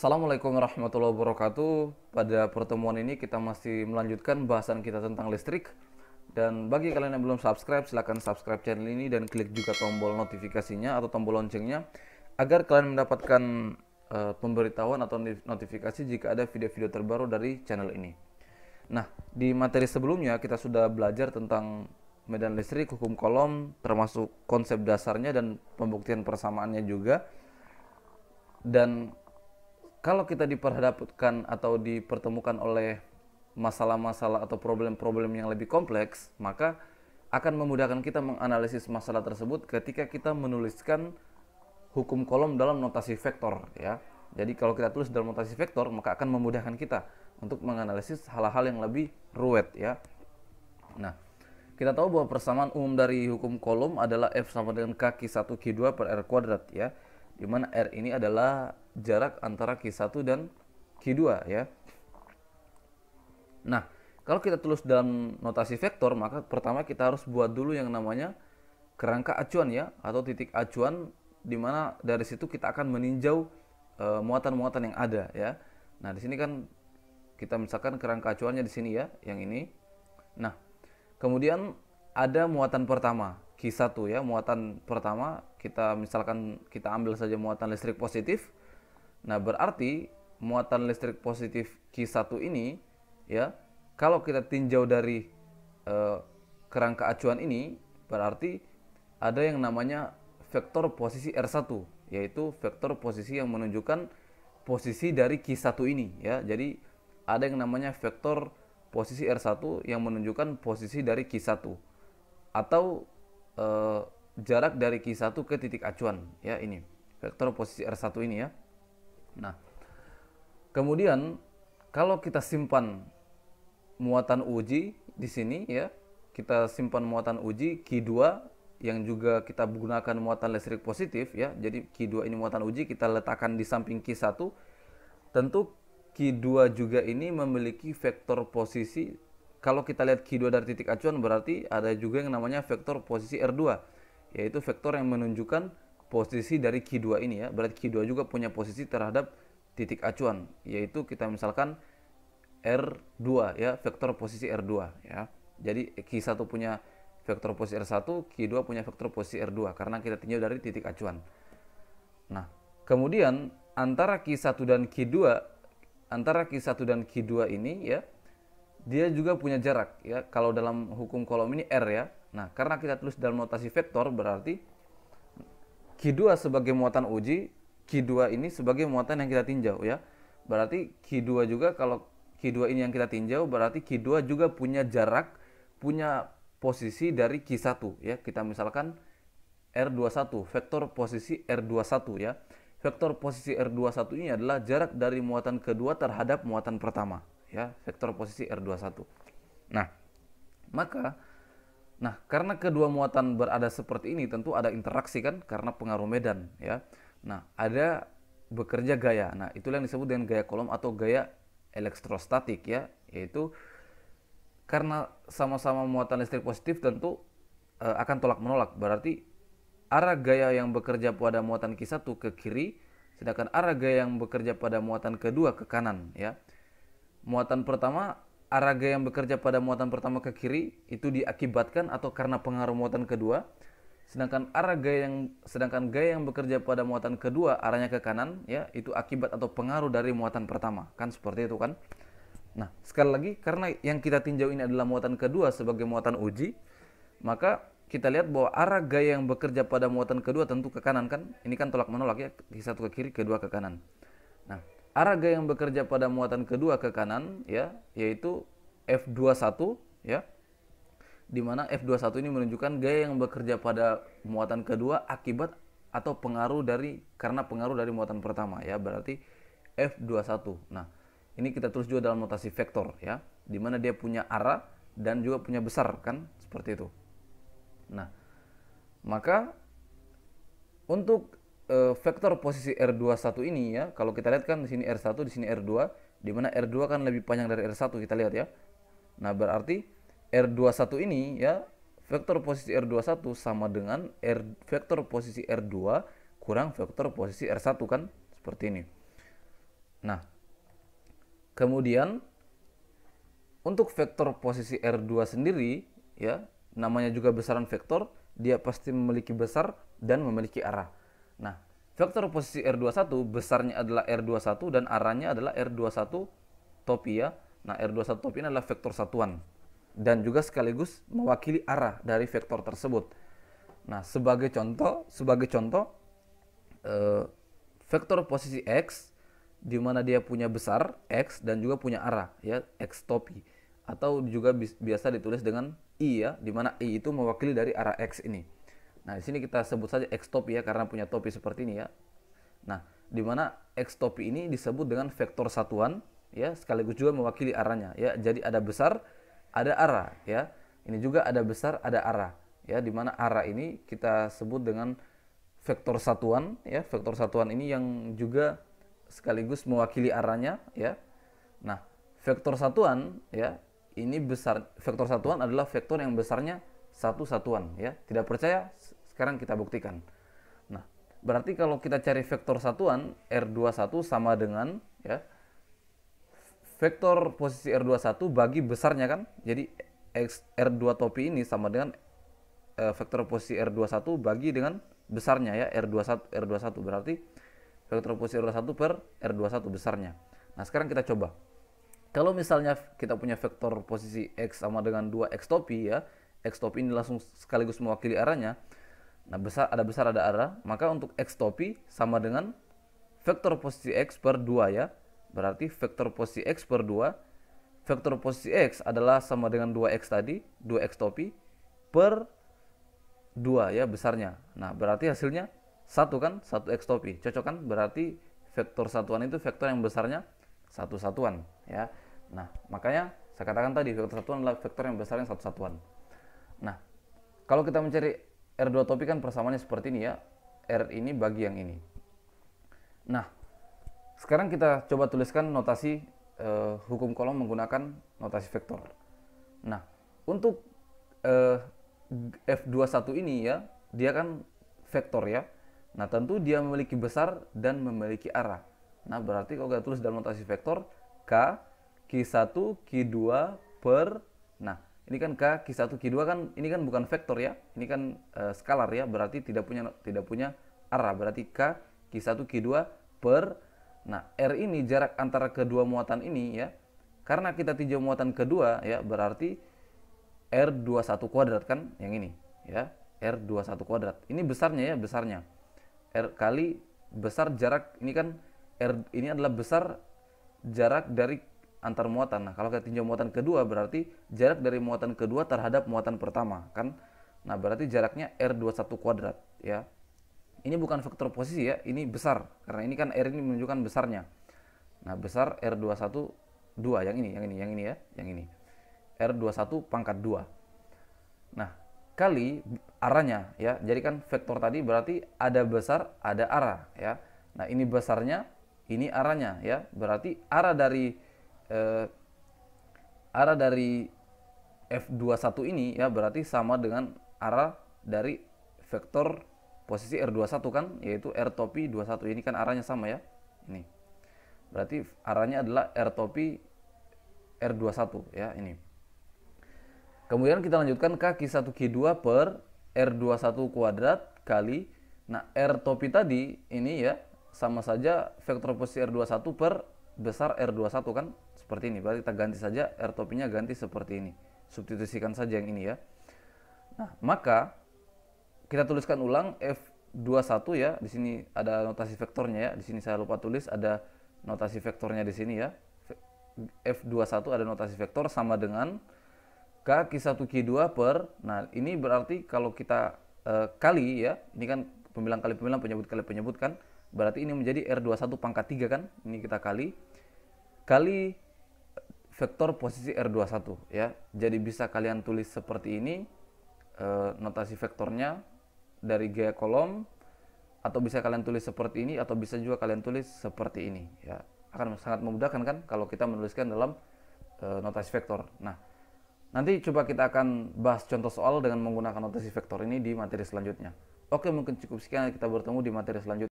Assalamualaikum warahmatullahi wabarakatuh. Pada pertemuan ini kita masih melanjutkan bahasan kita tentang listrik. Dan bagi kalian yang belum subscribe, silahkan subscribe channel ini dan klik juga tombol notifikasinya atau tombol loncengnya agar kalian mendapatkan pemberitahuan atau notifikasi jika ada video-video terbaru dari channel ini. Nah, di materi sebelumnya kita sudah belajar tentang medan listrik, hukum Coulomb, termasuk konsep dasarnya dan pembuktian persamaannya juga. Dan kalau kita diperhadapkan atau dipertemukan oleh masalah-masalah atau problem-problem yang lebih kompleks, maka akan memudahkan kita menganalisis masalah tersebut ketika kita menuliskan hukum Coulomb dalam notasi vektor, ya. Jadi kalau kita tulis dalam notasi vektor, maka akan memudahkan kita untuk menganalisis hal-hal yang lebih ruwet, ya. Nah, kita tahu bahwa persamaan umum dari hukum Coulomb adalah F sama dengan K Q1 Q2 per R kuadrat, ya. Di mana R ini adalah jarak antara Q1 dan Q2, ya. Nah, kalau kita tulis dalam notasi vektor, maka pertama kita harus buat dulu yang namanya kerangka acuan, ya, atau titik acuan, di mana dari situ kita akan meninjau muatan-muatan yang ada, ya. Nah, di sini kan kita misalkan kerangka acuannya di sini, ya, yang ini. Nah, kemudian ada muatan pertama, Q1, ya, muatan pertama kita misalkan kita ambil saja muatan listrik positif. Nah, berarti muatan listrik positif Q1 ini, ya, kalau kita tinjau dari kerangka acuan ini, berarti ada yang namanya vektor posisi R1, yaitu vektor posisi yang menunjukkan posisi dari Q1 ini, ya. Jadi ada yang namanya vektor posisi R1 yang menunjukkan posisi dari Q1 atau jarak dari Q1 ke titik acuan, ya, ini vektor posisi R1 ini, ya. Nah, kemudian kalau kita simpan muatan uji di sini, ya, kita simpan muatan uji Q2 yang juga kita gunakan muatan listrik positif, ya. Jadi Q2 ini muatan uji kita letakkan di samping Q1. Tentu Q2 juga ini memiliki vektor posisi. Kalau kita lihat Q2 dari titik acuan, berarti ada juga yang namanya vektor posisi R2, yaitu vektor yang menunjukkan posisi dari Q2 ini, ya. Berarti Q2 juga punya posisi terhadap titik acuan, yaitu kita misalkan R2, ya, vektor posisi R2, ya. Jadi Q1 punya vektor posisi R1, Q2 punya vektor posisi R2 karena kita tinjau dari titik acuan. Nah, kemudian antara Q1 dan Q2 ini, ya, dia juga punya jarak, ya. Kalau dalam hukum Coulomb ini R, ya. Nah, karena kita tulis dalam notasi vektor, berarti Q2 sebagai muatan uji, Q2 ini sebagai muatan yang kita tinjau, ya. Berarti Q2 juga, kalau Q2 ini yang kita tinjau, berarti Q2 juga punya jarak, punya posisi dari Q1, ya. Kita misalkan R21, vektor posisi R21, ya. Vektor posisi R21 ini adalah jarak dari muatan kedua terhadap muatan pertama, ya, vektor posisi R21. Nah, karena kedua muatan berada seperti ini, tentu ada interaksi, kan, karena pengaruh medan, ya. Nah, ada bekerja gaya. Nah, itulah yang disebut dengan gaya Coulomb atau gaya elektrostatik, ya, yaitu karena sama-sama muatan listrik positif tentu akan tolak menolak. Berarti arah gaya yang bekerja pada muatan Q1 ke kiri, sedangkan arah gaya yang bekerja pada muatan kedua ke kanan, ya. Muatan pertama, arah gaya yang bekerja pada muatan pertama ke kiri itu diakibatkan atau karena pengaruh muatan kedua, sedangkan gaya yang bekerja pada muatan kedua arahnya ke kanan, ya, itu akibat atau pengaruh dari muatan pertama, kan, seperti itu, kan. Nah, sekali lagi, karena yang kita tinjau ini adalah muatan kedua sebagai muatan uji, maka kita lihat bahwa arah gaya yang bekerja pada muatan kedua tentu ke kanan, kan. Ini kan tolak menolak, ya, Q1 ke kiri, kedua ke kanan. Nah, arah gaya yang bekerja pada muatan kedua ke kanan, ya, yaitu F21, ya. Di mana F21 ini menunjukkan gaya yang bekerja pada muatan kedua akibat atau karena pengaruh dari muatan pertama, ya. Berarti F21. Nah, ini kita tulis juga dalam notasi vektor, ya, di mana dia punya arah dan juga punya besar, kan, seperti itu. Nah, maka untuk vektor posisi R21 ini, ya, kalau kita lihat kan di sini R1, di sini R2, di mana R2 kan lebih panjang dari R1, kita lihat, ya. Nah, berarti R21 ini, ya, vektor posisi R21 sama dengan vektor posisi R2 kurang vektor posisi R1, kan, seperti ini. Nah, kemudian untuk vektor posisi R2 sendiri, ya, namanya juga besaran vektor, dia pasti memiliki besar dan memiliki arah. Nah, vektor posisi R21 besarnya adalah R21 dan arahnya adalah R21 topi, ya. Nah, R21 topi ini adalah vektor satuan dan juga sekaligus mewakili arah dari vektor tersebut. Nah, sebagai contoh vektor posisi X di mana dia punya besar X dan juga punya arah, ya, X topi, atau juga biasa ditulis dengan I, ya, di mana I itu mewakili dari arah X ini. Nah, di sini kita sebut saja X topi, ya, karena punya topi seperti ini, ya. Nah, di mana X topi ini disebut dengan vektor satuan, ya, sekaligus juga mewakili arahnya, ya. Jadi ada besar, ada arah, ya. Ini juga ada besar, ada arah, ya, di mana arah ini kita sebut dengan vektor satuan, ya. Vektor satuan ini yang juga sekaligus mewakili arahnya, ya. Nah, vektor satuan, ya, ini besar, vektor satuan adalah vektor yang besarnya satu satuan, ya. Tidak percaya? Sekarang kita buktikan. Nah, berarti kalau kita cari vektor satuan R21 sama dengan, ya, vektor posisi R21 bagi besarnya, kan. Jadi R2 topi ini sama dengan vektor posisi R21 bagi dengan besarnya, ya, R21 berarti vektor posisi R21 per R21 besarnya. Nah, sekarang kita coba. Kalau misalnya kita punya vektor posisi X sama dengan 2X topi, ya, X topi ini langsung sekaligus mewakili arahnya. Nah, besar ada arah, maka untuk X topi sama dengan vektor posisi X per 2, ya. Berarti vektor posisi X per 2, vektor posisi X adalah sama dengan 2X tadi, 2X topi per 2, ya, besarnya. Nah, berarti hasilnya 1, kan, 1X topi. Cocok, kan? Berarti vektor satuan itu vektor yang besarnya satu satuan, ya. Nah, makanya saya katakan tadi vektor satuan adalah vektor yang besarnya satu satuan. Nah, kalau kita mencari R2 topi kan persamaannya seperti ini, ya. R ini bagi yang ini. Nah, sekarang kita coba tuliskan notasi hukum kolom menggunakan notasi vektor. Nah, untuk F21 ini, ya, dia kan vektor, ya. Nah, tentu dia memiliki besar dan memiliki arah. Nah, berarti kalau kita tulis dalam notasi vektor, K, Q1, Q2 per, nah, ini kan K, Q1, Q2 kan, ini kan bukan vektor, ya. Ini kan skalar, ya, berarti tidak punya arah. Berarti K, Q1, Q2 per, nah, R ini jarak antara kedua muatan ini, ya. Karena kita tinjau muatan kedua, ya, berarti R21 kuadrat, kan, yang ini, ya. R21 kuadrat. Ini besarnya, ya, besarnya. R kali besar jarak, ini kan R ini adalah besar jarak dari antar muatan. Nah, kalau kita tinjau muatan kedua berarti jarak dari muatan kedua terhadap muatan pertama, kan. Nah, berarti jaraknya R21 kuadrat, ya. Ini bukan vektor posisi, ya, ini besar. Karena ini kan R ini menunjukkan besarnya. Nah, besar R21 2, yang ini, ya, yang ini. R21 pangkat 2. Nah, kali arahnya, ya. Jadi kan vektor tadi berarti ada besar, ada arah, ya. Nah, ini besarnya, ini arahnya, ya. Berarti arah dari F21 ini, ya, berarti sama dengan arah dari vektor posisi R21, kan, yaitu R topi 21. Ini kan arahnya sama, ya. Ini. Berarti arahnya adalah R topi R21, ya, ini. Kemudian kita lanjutkan K Q1 Q2 per R21 kuadrat kali, nah, R topi tadi ini, ya, sama saja vektor posisi R21 per besar R21, kan, seperti ini. Berarti kita ganti saja R topinya, ganti seperti ini. Substitusikan saja yang ini, ya. Nah, maka kita tuliskan ulang F21, ya. Di sini ada notasi vektornya, ya. Di sini saya lupa tulis, ada notasi vektornya di sini, ya. F21 ada notasi vektor sama dengan K Q1 Q2 per, nah, ini berarti kalau kita kali, ya, ini kan pembilang kali pembilang, penyebut kali penyebut, kan, berarti ini menjadi R21 pangkat 3, kan, ini kita kali vektor posisi R21, ya. Jadi bisa kalian tulis seperti ini notasi vektornya dari gaya kolom, atau bisa kalian tulis seperti ini, atau bisa juga kalian tulis seperti ini, ya. Akan sangat memudahkan, kan, kalau kita menuliskan dalam notasi vektor. Nah, nanti coba kita akan bahas contoh soal dengan menggunakan notasi vektor ini di materi selanjutnya. Oke, mungkin cukup sekian, kita bertemu di materi selanjutnya.